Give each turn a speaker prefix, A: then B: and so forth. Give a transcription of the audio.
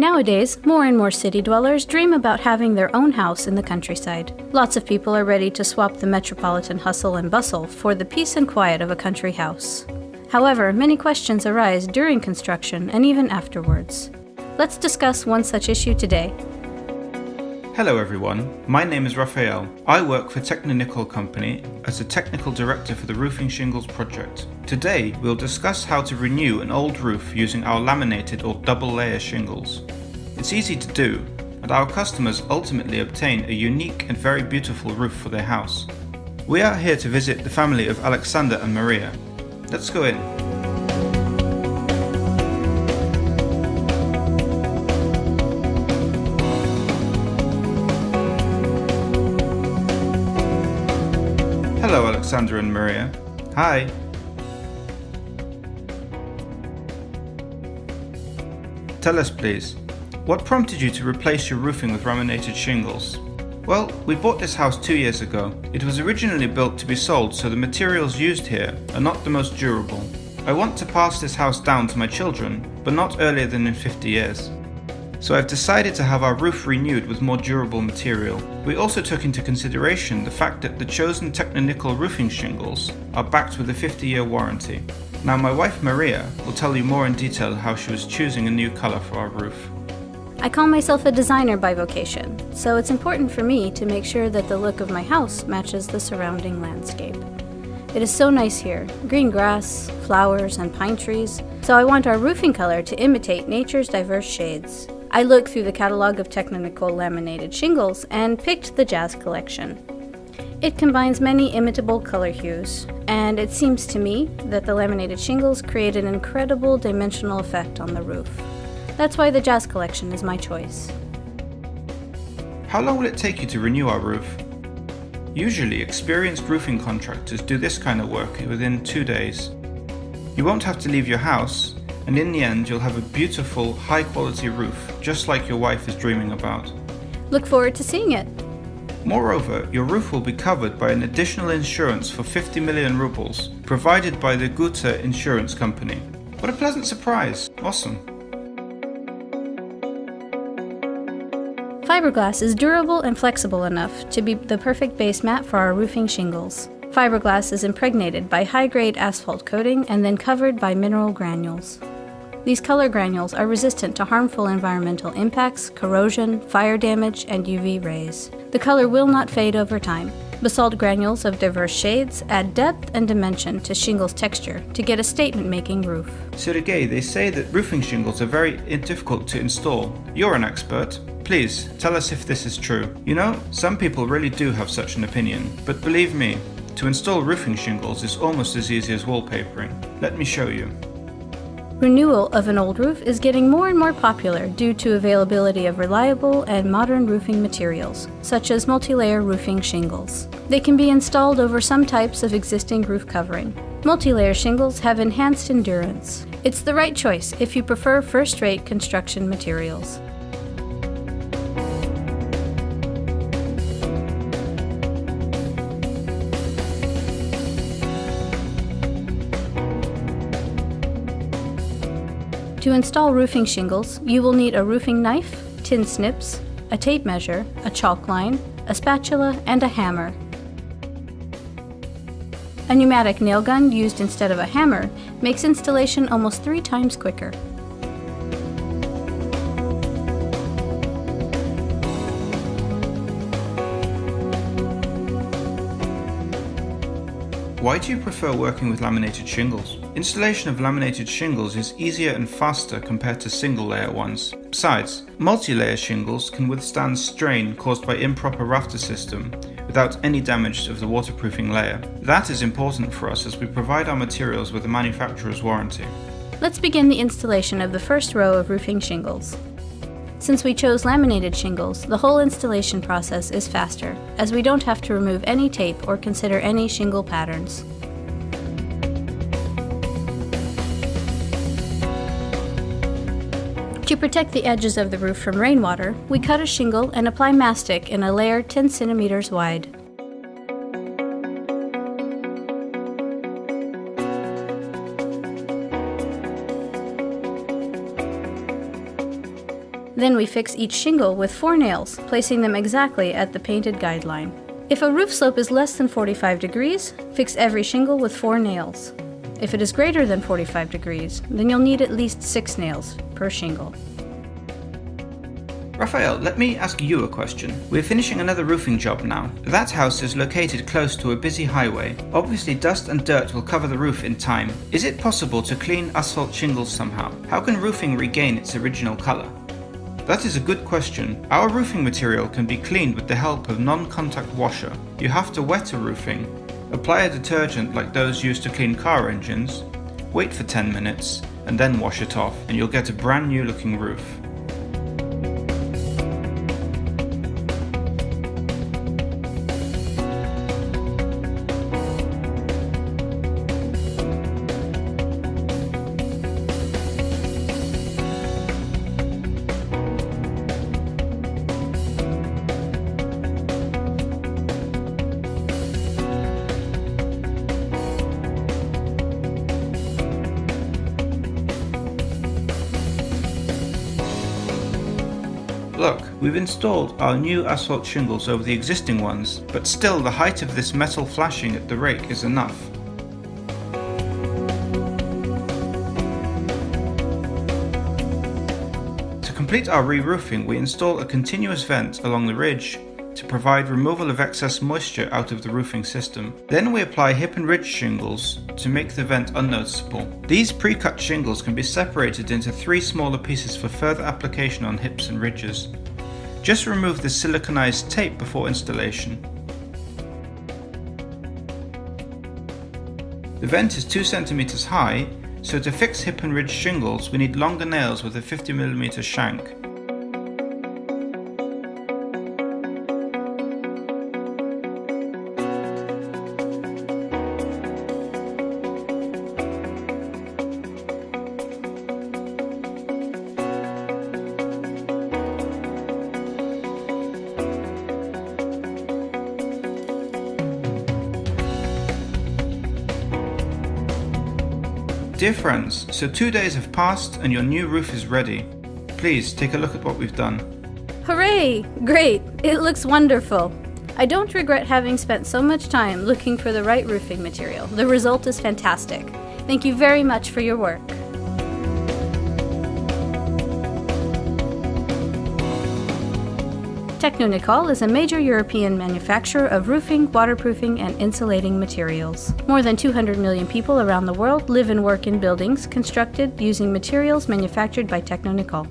A: Nowadays, more and more city dwellers dream about having their own house in the countryside. Lots of people are ready to swap the metropolitan hustle and bustle for the peace and quiet of a country house. However, many questions arise during construction and even afterwards. Let's discuss one such issue today.
B: Hello everyone, my name is Raphael. I work for ТехноНИКОЛь company as a technical director for the Roofing Shingles project. Today we'll discuss how to renew an old roof using our laminated or double layer shingles. It's easy to do, and our customers ultimately obtain a unique and very beautiful roof for their house. We are here to visit the family of Alexander and Maria. Let's go in. Hello Alexander and Maria. Hi. Tell us please, what prompted you to replace your roofing with laminated shingles? Well, we bought this house 2 years ago. It was originally built to be sold, so the materials used here are not the most durable. I want to pass this house down to my children, but not earlier than in 50 years. So I've decided to have our roof renewed with more durable material. We also took into consideration the fact that the chosen ТехноНИКОЛь roofing shingles are backed with a 50-year warranty. Now my wife Maria will tell you more in detail how she was choosing a new color for our roof.
A: I call myself a designer by vocation, so it's important for me to make sure that the look of my house matches the surrounding landscape. It is so nice here, green grass, flowers, and pine trees, so I want our roofing color to imitate nature's diverse shades. I looked through the catalog of ТехноНИКОЛь laminated shingles and picked the Jazz collection. It combines many imitable color hues, and it seems to me that the laminated shingles create an incredible dimensional effect on the roof. That's why the Jazz collection is my choice.
B: How long will it take you to renew our roof? Usually, experienced roofing contractors do this kind of work within 2 days. You won't have to leave your house, and in the end you'll have a beautiful, high-quality roof, just like your wife is dreaming about.
A: Look forward to seeing it.
B: Moreover, your roof will be covered by an additional insurance for 50 million rubles, provided by the Gute insurance company. What a pleasant surprise! Awesome!
A: Fiberglass is durable and flexible enough to be the perfect base mat for our roofing shingles. Fiberglass is impregnated by high-grade asphalt coating and then covered by mineral granules. These color granules are resistant to harmful environmental impacts, corrosion, fire damage, and UV rays. The color will not fade over time. Basalt granules of diverse shades add depth and dimension to shingles texture to get a statement-making roof.
B: Sergey, they say that roofing shingles are very difficult to install. You're an expert. Please, tell us if this is true. You know, some people really do have such an opinion, but believe me, to install roofing shingles is almost as easy as wallpapering. Let me show you.
A: Renewal of an old roof is getting more and more popular due to availability of reliable and modern roofing materials, such as multi-layer roofing shingles. They can be installed over some types of existing roof covering. Multi-layer shingles have enhanced endurance. It's the right choice if you prefer first-rate construction materials. To install roofing shingles, you will need a roofing knife, tin snips, a tape measure, a chalk line, a spatula, and a hammer. A pneumatic nail gun used instead of a hammer makes installation almost 3 times quicker.
B: Why do you prefer working with laminated shingles? Installation of laminated shingles is easier and faster compared to single-layer ones. Besides, multi-layer shingles can withstand strain caused by improper rafter system without any damage of the waterproofing layer. That is important for us as we provide our materials with a manufacturer's warranty.
A: Let's begin the installation of the first row of roofing shingles. Since we chose laminated shingles, the whole installation process is faster, as we don't have to remove any tape or consider any shingle patterns. To protect the edges of the roof from rainwater, we cut a shingle and apply mastic in a layer 10 centimeters wide. Then we fix each shingle with 4 nails, placing them exactly at the painted guideline. If a roof slope is less than 45 degrees, fix every shingle with 4 nails. If it is greater than 45 degrees, then you'll need at least 6 nails per shingle.
B: Raphael, let me ask you a question. We're finishing another roofing job now. That house is located close to a busy highway. Obviously dust and dirt will cover the roof in time. Is it possible to clean asphalt shingles somehow? How can roofing regain its original color? That is a good question. Our roofing material can be cleaned with the help of non-contact washer. You have to wet a roofing, apply a detergent like those used to clean car engines, wait for 10 minutes, and then wash it off, and you'll get a brand new looking roof. Look, we've installed our new asphalt shingles over the existing ones, but still the height of this metal flashing at the rake is enough. To complete our re-roofing, we install a continuous vent along the ridge to provide removal of excess moisture out of the roofing system. Then we apply hip and ridge shingles to make the vent unnoticeable. These pre-cut shingles can be separated into 3 smaller pieces for further application on hips and ridges. Just remove the siliconized tape before installation. The vent is 2 cm high, so to fix hip and ridge shingles we need longer nails with a 50mm shank. Dear friends, so 2 days have passed and your new roof is ready. Please take a look at what we've done.
A: Hooray! Great! It looks wonderful! I don't regret having spent so much time looking for the right roofing material. The result is fantastic. Thank you very much for your work. ТехноНИКОЛЬ is a major European manufacturer of roofing, waterproofing, and insulating materials. More than 200 million people around the world live and work in buildings constructed using materials manufactured by ТехноНИКОЛЬ.